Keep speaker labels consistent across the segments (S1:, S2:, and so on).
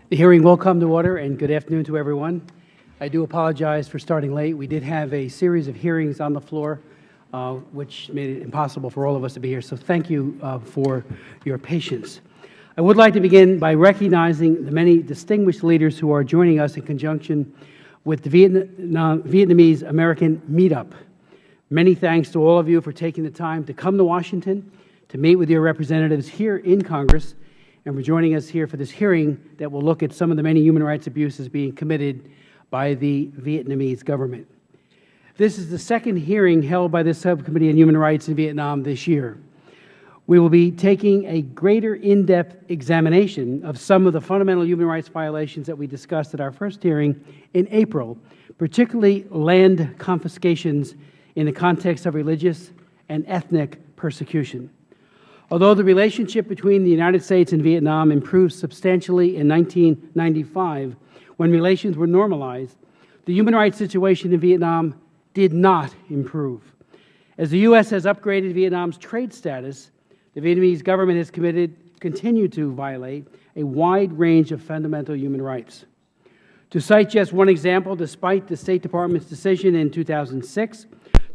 S1: The hearing will come to order, and good afternoon to everyone. I do apologize for starting late. We did have a series of hearings on the floor, which made it impossible for all of us to be here, so thank you for your patience. I would like to begin by recognizing the many distinguished leaders who are joining us in conjunction with the Vietnamese American Meetup. Many thanks to all of you for taking the time to come to Washington, to meet with your representatives here in Congress, and for joining us here for this hearing that will look at some of the many human rights abuses being committed by the Vietnamese government. This is the second hearing held by the Subcommittee on Human Rights in Vietnam this year. We will be taking a greater in-depth examination of some of the fundamental human rights violations that we discussed at our first hearing in April, particularly land confiscations in the context of religious and ethnic persecution. Although the relationship between the United States and Vietnam improved substantially in 1995, when relations were normalized, the human rights situation in Vietnam did not improve. As the U.S. has upgraded Vietnam's trade status, the Vietnamese government has continued to violate a wide range of fundamental human rights. To cite just one example, despite the State Department's decision in 2006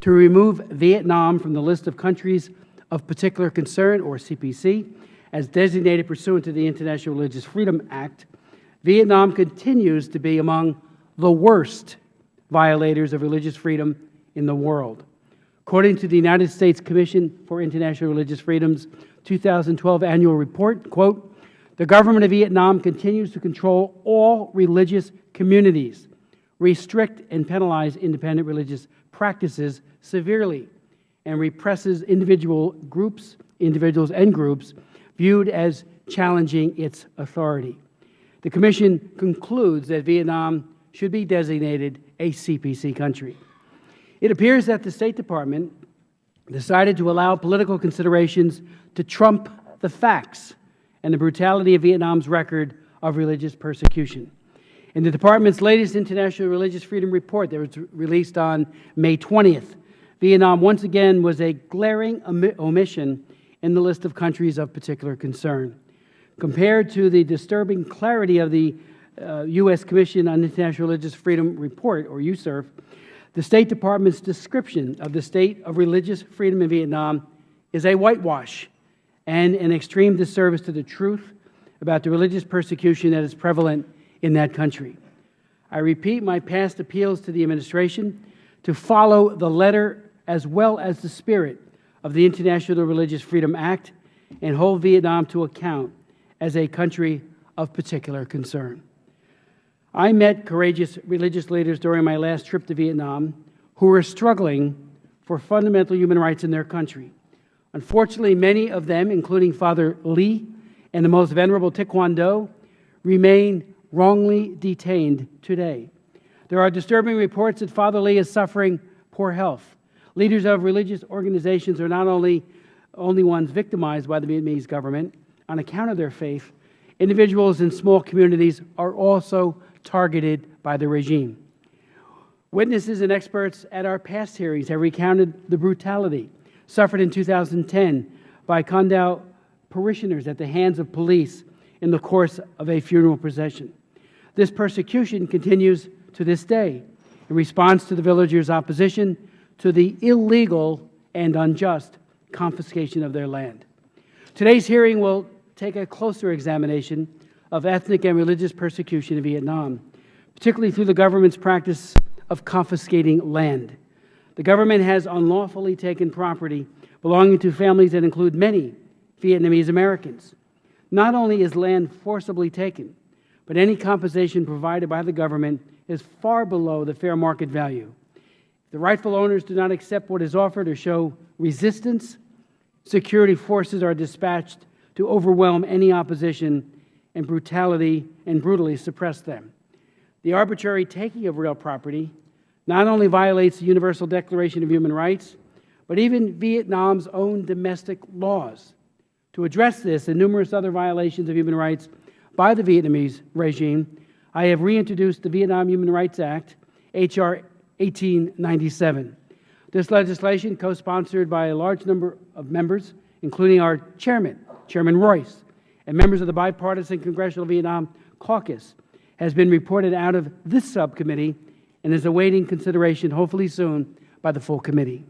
S1: to remove Vietnam from the list of countries of particular concern, or CPC, as designated pursuant to the International Religious Freedom Act, Vietnam continues to be among the worst violators of religious freedom in the world. According to the United States Commission for International Religious Freedom's 2012 annual report, quote, "The government of Vietnam continues to control all religious communities, restrict and penalize independent religious practices severely, and represses individuals and groups viewed as challenging its authority." The Commission concludes that Vietnam should be designated a CPC country. It appears that the State Department decided to allow political considerations to trump the facts and the brutality of Vietnam's record of religious persecution. In the Department's latest International Religious Freedom Report that was released on May 20th, Vietnam once again was a glaring omission in the list of countries of particular concern. Compared to the disturbing clarity of the U.S. Commission on International Religious Freedom Report, or USIRF, the State Department's description of the state of religious freedom in Vietnam is a whitewash and an extreme disservice to the truth about the religious persecution that is prevalent in that country. I repeat my past appeals to the administration to follow the letter as well as the spirit of the International Religious Freedom Act and hold Vietnam to account as a country of particular concern. I met courageous religious leaders during my last trip to Vietnam who were struggling for fundamental human rights in their country. Unfortunately, many of them, including Father Lee and the Most Venerable Thich Quang Do, remain wrongly detained today. There are disturbing reports that Father Lee is suffering poor health. Leaders of religious organizations are not only ones victimized by the Vietnamese government on account of their faith, individuals in small communities are also targeted by the regime. Witnesses and experts at our past hearings have recounted the brutality suffered in 2010 by Con Dao parishioners at the hands of police in the course of a funeral procession. This persecution continues to this day in response to the villagers' opposition to the illegal and unjust confiscation of their land. Today's hearing will take a closer examination of ethnic and religious persecution in Vietnam, particularly through the government's practice of confiscating land. The government has unlawfully taken property belonging to families that include many Vietnamese Americans. Not only is land forcibly taken, but any compensation provided by the government is far below the fair market value. If the rightful owners do not accept what is offered or show resistance, security forces are dispatched to overwhelm any opposition and brutally suppress them. The arbitrary taking of real property not only violates the Universal Declaration of Human Rights, but even Vietnam's own domestic laws. To address this and numerous other violations of human rights by the Vietnamese regime, I have reintroduced the Vietnam Human Rights Act, H.R. 1897. This legislation, co-sponsored by a large number of members, including our chairman, Chairman Royce, and members of the bipartisan Congressional Vietnam caucus has been reported out of this subcommittee and is awaiting consideration, hopefully soon, by the full committee.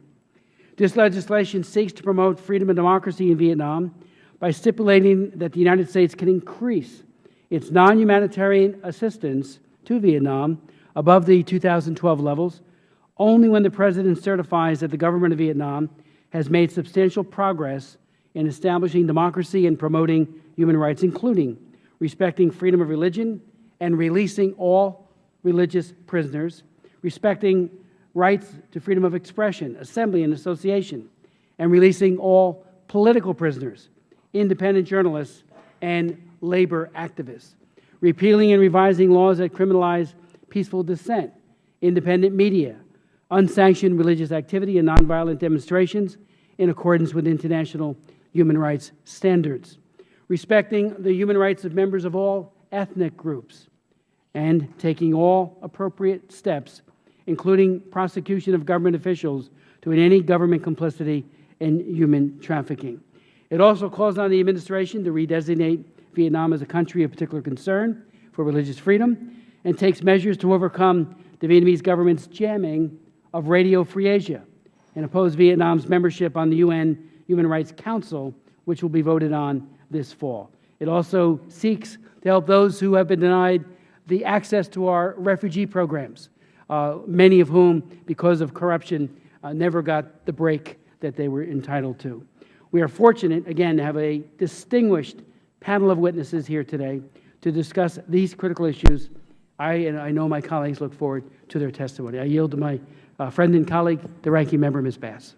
S1: This legislation seeks to promote freedom and democracy in Vietnam by stipulating that the United States can increase its non-humanitarian assistance to Vietnam above the 2012 levels only when the President certifies that the government of Vietnam has made substantial progress in establishing democracy and promoting human rights, including respecting freedom of religion and releasing all religious prisoners, respecting rights to freedom of expression, assembly, and association, and releasing all political prisoners, independent journalists, and labor activists, repealing and revising laws that criminalize peaceful dissent, independent media, unsanctioned religious activity, and nonviolent demonstrations in accordance with international human rights standards, respecting the human rights of members of all ethnic groups, and taking all appropriate steps, including prosecution of government officials to any government complicity in human trafficking. It also calls on the administration to redesignate Vietnam as a country of particular concern for religious freedom and takes measures to overcome the Vietnamese government's jamming of Radio Free Asia and oppose Vietnam's membership on the UN Human Rights Council, which will be voted on this fall. It also seeks to help those who have been denied the access to our refugee programs, many of whom, because of corruption, never got the break that they were entitled to. We are fortunate, again, to have a distinguished panel of witnesses here today to discuss these critical issues. I know my colleagues look forward to their testimony. I yield to my friend and colleague, the Ranking Member, Ms. Bass.